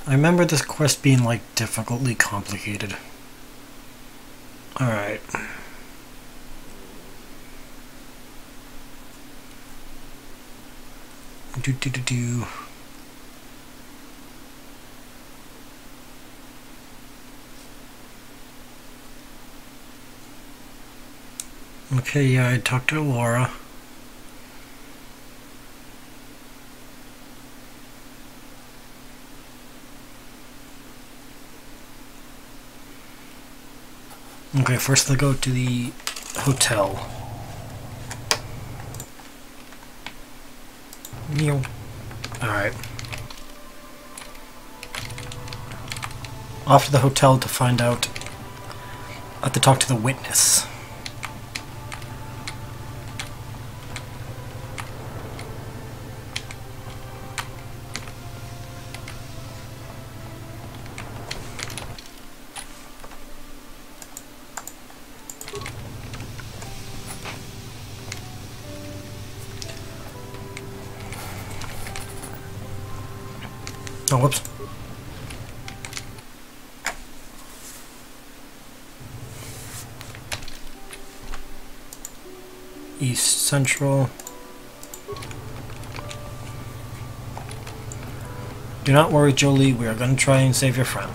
I remember this quest being like difficultly complicated. Alright. Do. Okay, yeah, I talked to Laura. Okay, first I go to the hotel. Alright. Off to the hotel to find out. I have to talk to the witness. Oh, whoops. East Central. Do not worry, Jolie. We are going to try and save your friend.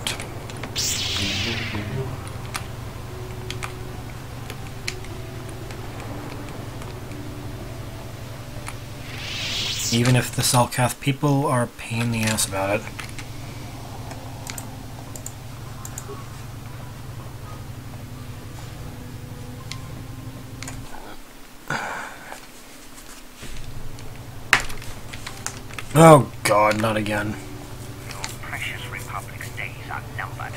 Even if the STALK people are a pain in the ass about it. Oh God, not again. Your precious Republic's days are numbered.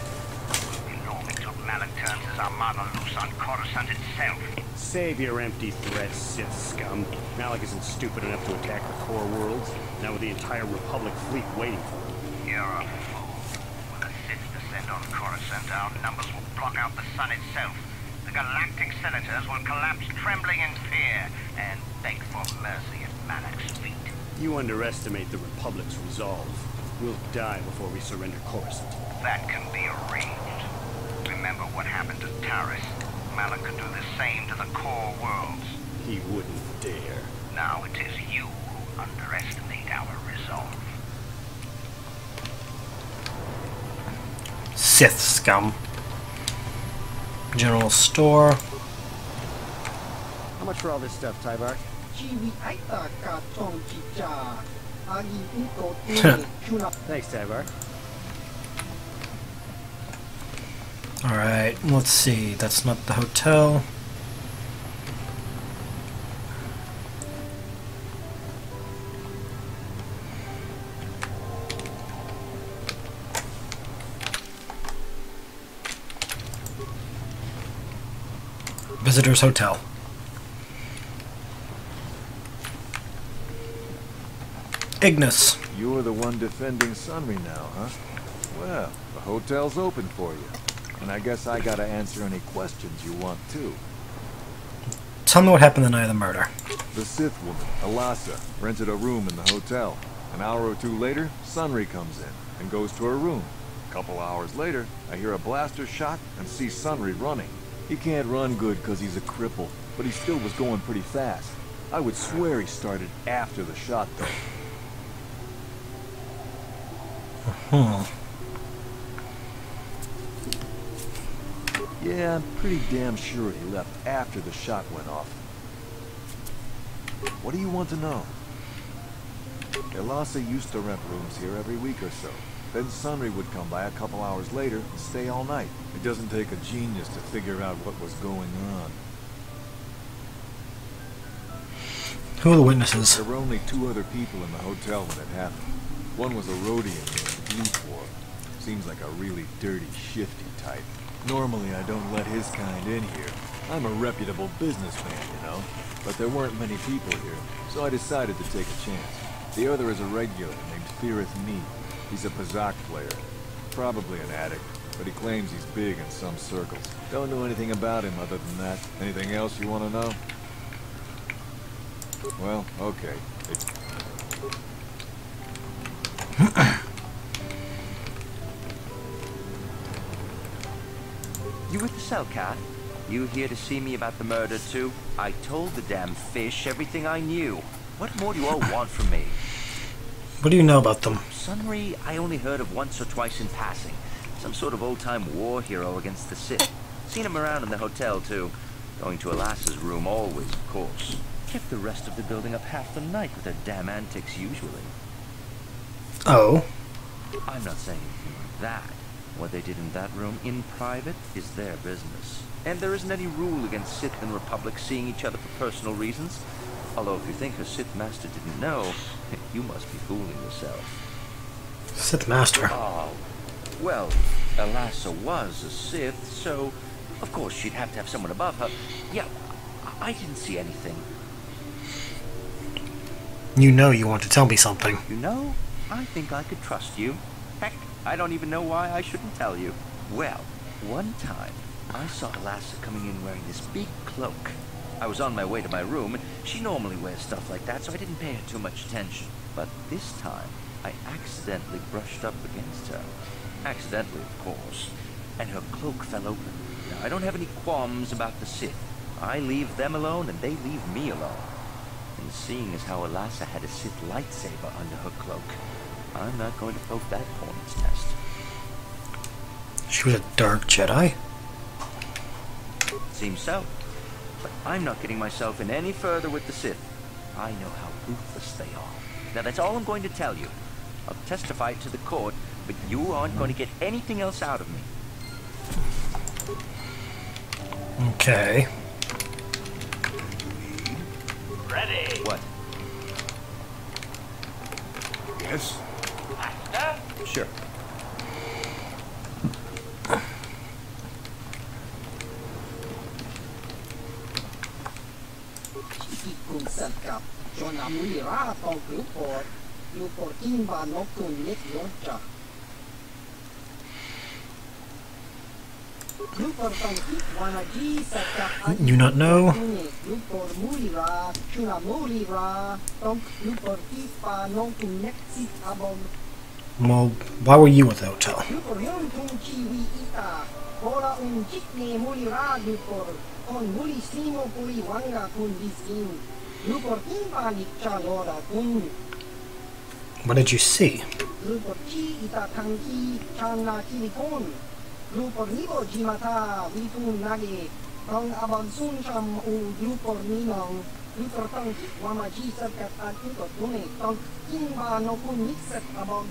We'll be long until Malak turns his armada loose on Coruscant itself. Save your empty threats, Sith scum. Malak isn't stupid enough to attack the core worlds, now with the entire Republic fleet waiting for him. You're a fool. When the Sith descend on Coruscant, our numbers will block out the sun itself. The Galactic Senators will collapse trembling in fear and beg for mercy at Malak's feet. You underestimate the Republic's resolve. We'll die before we surrender Coruscant. That can be arranged. Remember what happened to Taris. Malak could do the same to the core worlds. He wouldn't dare. Now it is you who underestimate our resolve. Sith scum. General store. How much for all this stuff, Tybark? Thanks, Tybark. Alright, let's see. That's not the hotel. Visitor's Hotel. Ignis. You're the one defending Sunry now, huh? Well, the hotel's open for you. And I guess I gotta answer any questions you want too. Tell me what happened the night of the murder. The Sith woman, Alasa, rented a room in the hotel. An hour or two later, Sunry comes in and goes to her room. A couple hours later, I hear a blaster shot and see Sunry running. He can't run good because he's a cripple, but he still was going pretty fast. I would swear he started after the shot, though. Yeah, I'm pretty damn sure he left after the shot went off. What do you want to know? Elasa used to rent rooms here every week or so. Then Sunry would come by a couple hours later and stay all night. It doesn't take a genius to figure out what was going on. Who are the witnesses? There were only two other people in the hotel when it happened. One was a Rhodian named Bluefor. Seems like a really dirty, shifty type. Normally I don't let his kind in here. I'm a reputable businessman, you know. But there weren't many people here, so I decided to take a chance. The other is a regular named Firith Mead. He's a Pazak player. Probably an addict, but he claims he's big in some circles. Don't know anything about him other than that. Anything else you want to know? Well, okay. You with the cell, Cat? You here to see me about the murder, too? I told the damn fish everything I knew. What more do you all want from me? What do you know about them? Sunry, I only heard of once or twice in passing. Some sort of old-time war hero against the Sith. Seen him around in the hotel, too. Going to Alassa's room always, of course. Kept the rest of the building up half the night with their damn antics usually. Oh. I'm not saying anything like that. What they did in that room in private is their business. And there isn't any rule against Sith and Republic seeing each other for personal reasons. Although if you think her Sith Master didn't know, you must be fooling yourself. Sith Master. Oh, well, Alassa was a Sith, so of course she'd have to have someone above her. Yeah, I didn't see anything. You know you want to tell me something. You know, I think I could trust you. Heck, I don't even know why I shouldn't tell you. Well, one time, I saw Alassa coming in wearing this big cloak. I was on my way to my room, and she normally wears stuff like that, so I didn't pay her too much attention. But this time, I accidentally brushed up against her. Accidentally, of course. And her cloak fell open. Now, I don't have any qualms about the Sith. I leave them alone, and they leave me alone. And seeing as how Alassa had a Sith lightsaber under her cloak, I'm not going to poke that hornet's nest. She was a dark Jedi? Seems so. But I'm not getting myself in any further with the Sith. I know how ruthless they are. Now that's all I'm going to tell you. I'll testify to the court, but you aren't going to get anything else out of me. Okay. Ready. What? Yes? Master? Sure. Kung sarkap, John Amulira, Tong Lupor Kimba, Nokun, Nik Yorcha. Lupor Tong Kip, Wanaji, Sarkap, You not know? Lupor Mulira, Chuna Mulira, Tong Lupor Kipa, Nokun, Nexit, Abon. Well, why were you at the hotel? Lupor Yon Tung Chiwi Ita, Ora Jitne Mulira, Lupor, on Muli Simo Puri Wanga Kun Diskin. Lupor Kimba, Nikcha Lora Kun. What did you see? Lupor Chi Ita Kanki, Chana Kilikon. Lupor Nibo Jimata, Witun Nage, Tong Abang Sun Sham U, Lupor Ninong, Lupor Tong Wamaji Sarkat at Lupor Tune, Tong Kimba Nokun Mixet Abang.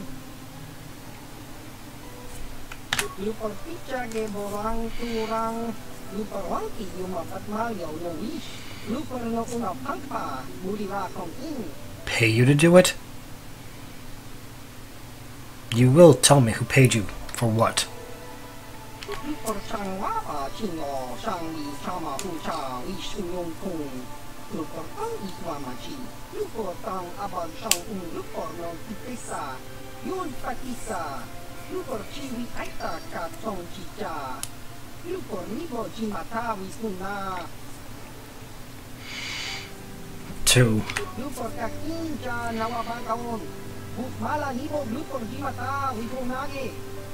Lupor Pichage Borang Turang, Lupor Wangki Yumapat Mario no Wish, Lupor no Una Pangpa, Mulira Kong In. Pay you to do it? You will tell me who paid you for what. Lupor Changwa Chingo, Shangli Chama Hucha, Wishu Yung Kung, Lupor Tong Ikwamachi, Lupor Tong Abang Shang Un, Lupor no Tipesa, Yun Patisa, Lupor Chiwi Aita Katong Chicha, Lupor Nibo Jimata Wisuna, Two. Lupor Kakinja Nawabagaon, Mala Nibo Lupor Jimata Wisunage,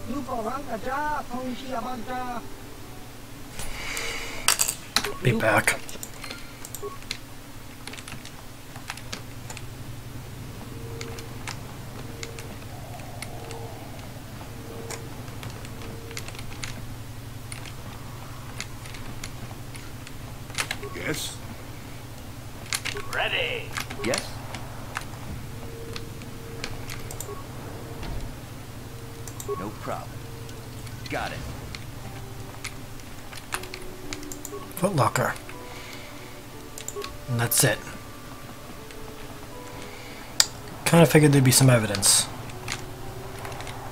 Lupor Rankaja, Tongshi Abanja. Be back. Yes? Ready. Yes? No problem. Got it. Footlocker. And that's it. Kinda figured there'd be some evidence.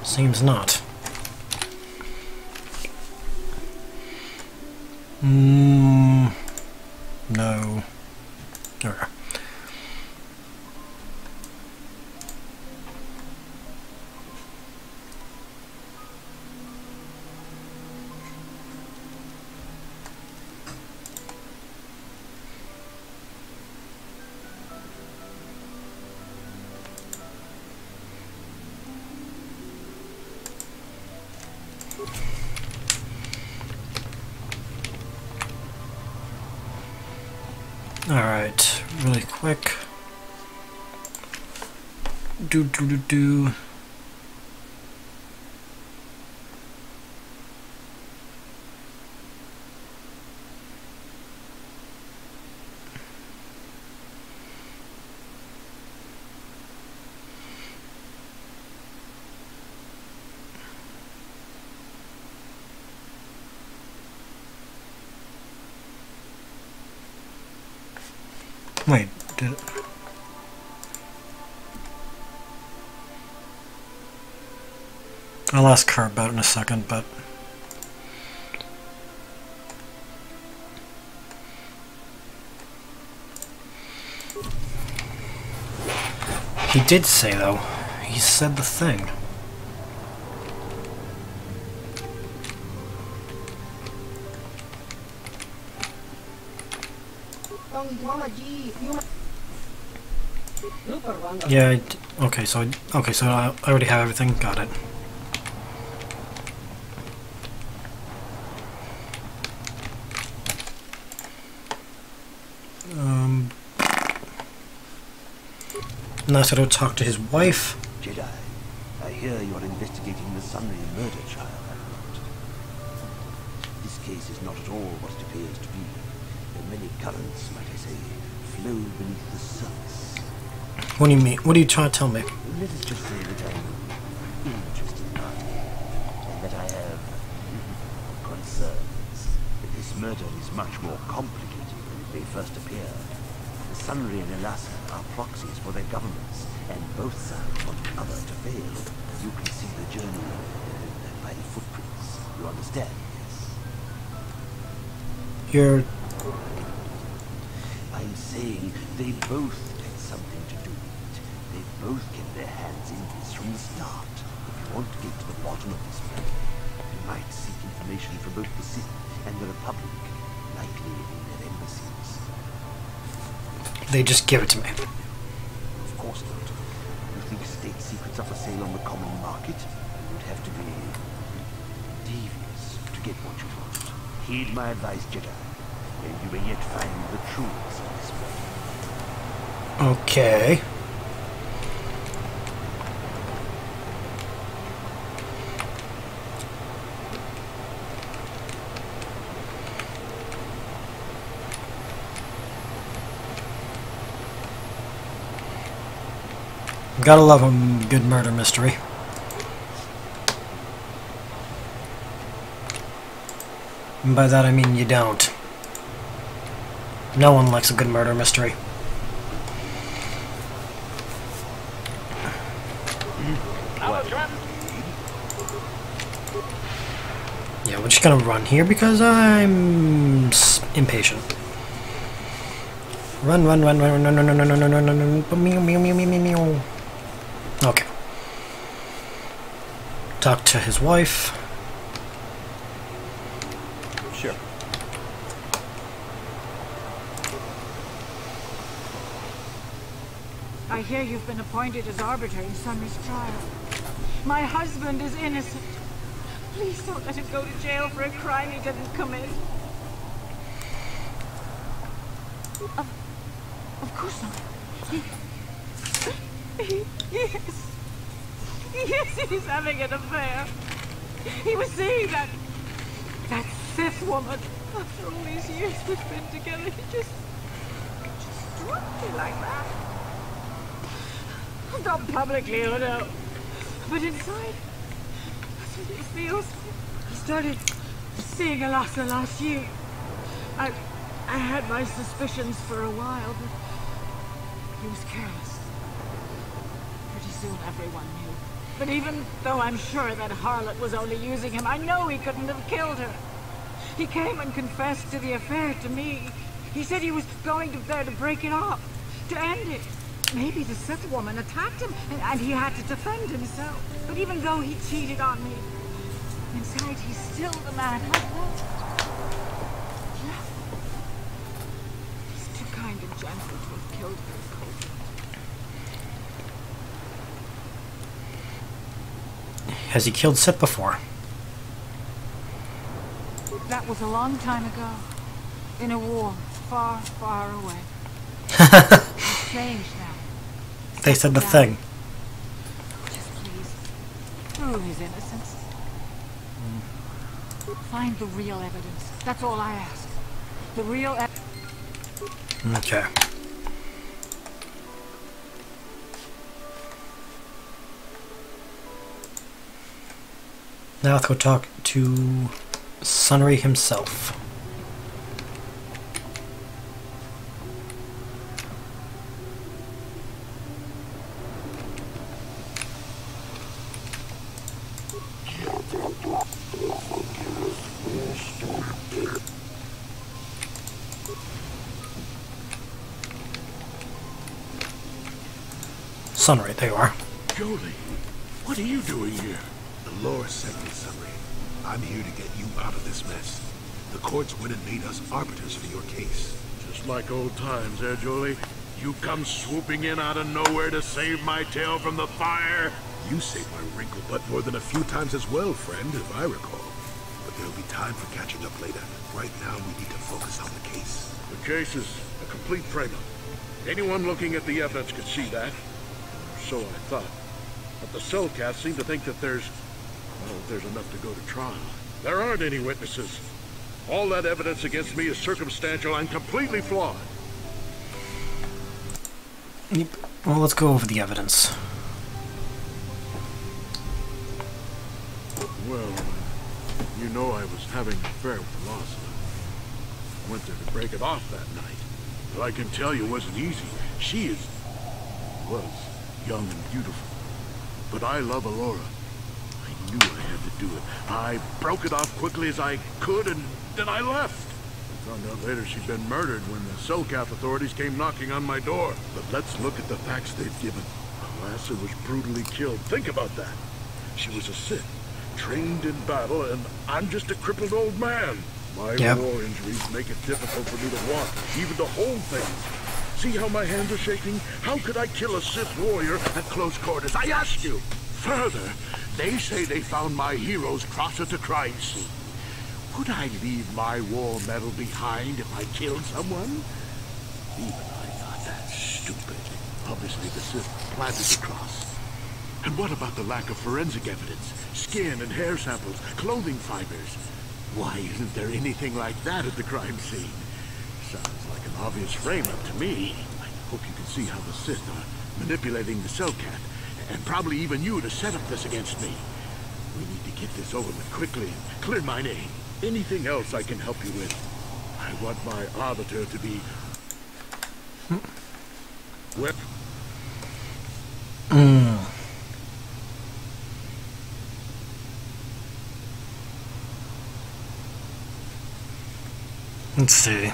Seems not. No. Okay. Alright, really quick. Do. Wait, did it? I'll ask her about it in a second, but... He did say, though. He said the thing. Yeah, okay, so I already have everything. Got it. Nice to talk to his wife. Jedi, I hear you are investigating the Sunray murder trial, Harold. This case is not at all what it appears to be. There are many currents, might I say, flow beneath the surface. What do you mean? What are you trying to tell me? Let us just say that I'm interested party, and that I have concerns. That this murder is much more complicated than it may first appear. The Sunray and Elasa are proxies for their governments, and both sides want the other to fail. You can see the journey by the footprints. You understand, yes? I'm saying they both had something to do with it. They both get their hands in this from the start. If you want to get to the bottom of this matter, you might seek information from both the Sith and the Republic, likely in their embassies. They just give it to me. Of course not. You think state secrets are for sale on the common market? You would have to be devious to get what you want. Heed my advice, Jedi, and you may yet find the truth of this matter. Okay. Gotta love a good murder mystery. And by that I mean you don't. No one likes a good murder mystery. Yeah, we're just gonna run here because I'm impatient. Run. Okay. Talk to his wife. Sure. I hear you've been appointed as arbiter in Sunray's trial. My husband is innocent. Please don't let him go to jail for a crime he didn't commit. Of course not. Yes, he's having an affair. He was seeing that Sith woman. After all these years we've been together, he just struck me like that. Not publicly, oh no. But inside, that's what he feels. He started seeing Elasa last year. I had my suspicions for a while, but he was careless. Pretty soon everyone knew. But even though I'm sure that harlot was only using him, I know he couldn't have killed her. He came and confessed to the affair to me. He said he was going there to break it off, to end it. Maybe the Sith woman attacked him, and he had to defend himself. But even though he cheated on me, inside he's still the man I loved. Yeah. He's too kind and gentle to have killed her cold. Has he killed Sith before? That was a long time ago. In a war far, far away. It's changed now. They said the thing. Just please. Prove his innocence. Find the real evidence. That's all I ask. The real evidence. Okay. Now let's go talk to Sunry himself. Sunry, there you are. Jolie, what are you doing here? The Lord sent me, Sunry. I'm here to get you out of this mess. The courts went and made us arbiters for your case. Just like old times, eh, Jolie? You come swooping in out of nowhere to save my tail from the fire? You saved my wrinkle butt more than a few times as well, friend, if I recall. But there'll be time for catching up later. Right now, we need to focus on the case. The case is a complete frame-up. Anyone looking at the evidence could see that. So I thought. But the Cellcats seem to think that there's enough to go to trial. There aren't any witnesses. All that evidence against me is circumstantial and completely flawed. Well, let's go over the evidence. Well, you know I was having an affair with Lhasa. I went there to break it off that night. But I can tell you it wasn't easy. She was young and beautiful. But I love Alora. I knew I had to do it. I broke it off quickly as I could, and then I left. I found out later she'd been murdered when the Cellcat authorities came knocking on my door. But let's look at the facts they've given. Lhasa was brutally killed. Think about that. She was a Sith, trained in battle, and I'm just a crippled old man. My war injuries make it difficult for me to walk, even to hold things. See how my hands are shaking? How could I kill a Sith warrior at close quarters? I ask you! Further, they say they found my heroes crossed at the crime scene. Would I leave my war medal behind if I killed someone? Even I thought that stupid. Obviously the Sith planted the cross. And what about the lack of forensic evidence? Skin and hair samples, clothing fibers. Why isn't there anything like that at the crime scene? Sounds like an obvious frame-up to me. I hope you can see how the Sith are manipulating the Cellcat, and probably even you to set up this against me. We need to get this over with quickly and clear my name. Anything else I can help you with? I want my arbiter to be... What? Let's see.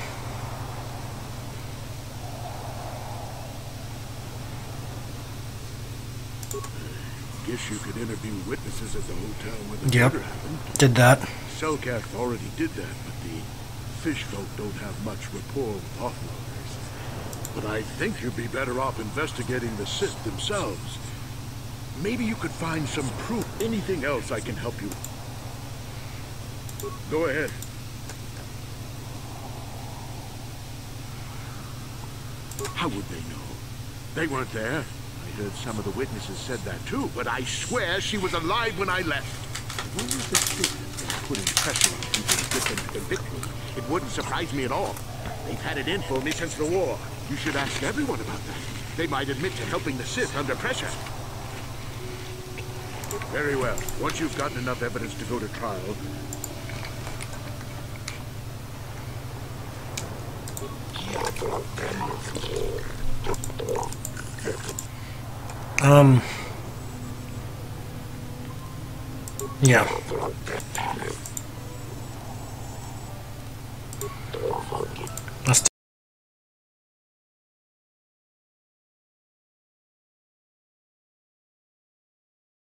Guess you could interview witnesses at the hotel where the murder happened. Did that. Cellcat already did that, but the fish folk don't have much rapport with offloaders. But I think you'd be better off investigating the Sith themselves. Maybe you could find some proof. Anything else I can help you with? Go ahead. How would they know? They weren't there. I heard some of the witnesses said that too, but I swear she was alive when I left. What was the Sith putting pressure on people to get them to convict me? It wouldn't surprise me at all. They've had it in for me since the war. You should ask everyone about that. They might admit to helping the Sith under pressure. Very well. Once you've gotten enough evidence to go to trial, yeah.